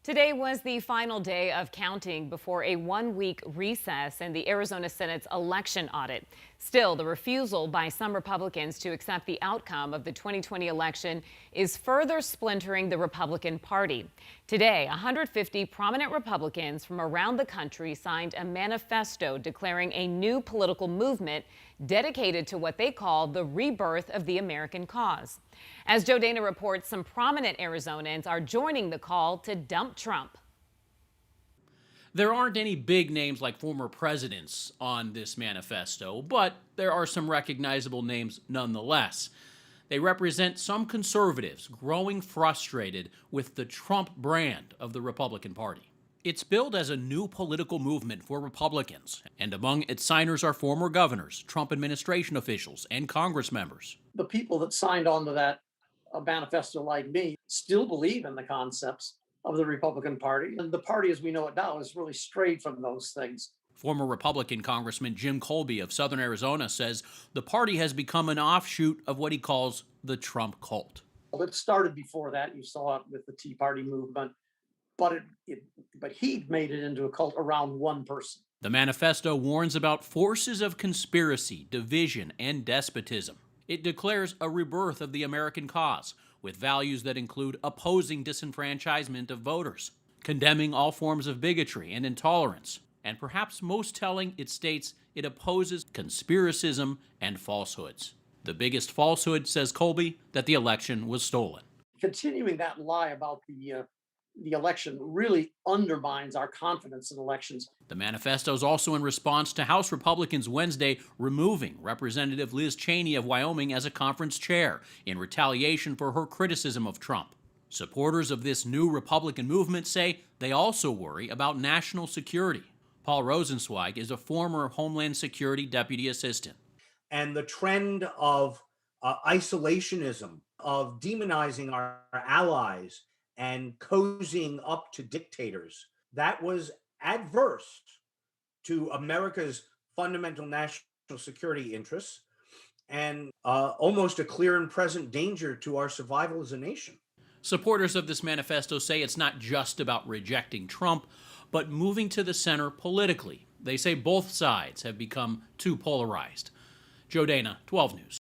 Today was the final day of counting before a one-week recess in the Arizona Senate's election audit. Still, the refusal by some Republicans to accept the outcome of the 2020 election is further splintering the Republican Party. Today, 150 prominent Republicans from around the country signed a manifesto declaring a new political movement dedicated to what they call the rebirth of the American cause. As Joe Dana reports, some prominent Arizonans are joining the call to dump Trump. There aren't any big names like former presidents on this manifesto, but there are some recognizable names nonetheless. They represent some conservatives growing frustrated with the Trump brand of the Republican Party. It's billed as a new political movement for Republicans, and among its signers are former governors, Trump administration officials, and Congress members. The people that signed on to that manifesto, like me, still believe in the concepts of the Republican Party. And the party as we know it now has really strayed from those things. Former Republican Congressman Jim Koble of southern Arizona says the party has become an offshoot of what he calls the Trump cult. Well, it started before that. You saw it with the Tea Party movement, but he made it into a cult around one person. The manifesto warns about forces of conspiracy, division, and despotism. It declares a rebirth of the American cause, with values that include opposing disenfranchisement of voters, condemning all forms of bigotry and intolerance, and perhaps most telling, it states it opposes conspiracism and falsehoods. The biggest falsehood, says Koble, that the election was stolen. Continuing that lie about the election really undermines our confidence in elections. The manifesto is also in response to House Republicans Wednesday removing Representative Liz Cheney of Wyoming as a conference chair in retaliation for her criticism of Trump. Supporters of this new Republican movement say they also worry about national security. Paul Rosenzweig is a former Homeland Security Deputy Assistant. And the trend of isolationism, of demonizing our allies, and cozying up to dictators, that was adverse to America's fundamental national security interests and almost a clear and present danger to our survival as a nation. Supporters of this manifesto say it's not just about rejecting Trump, but moving to the center politically. They say both sides have become too polarized. Joe Dana, 12 News.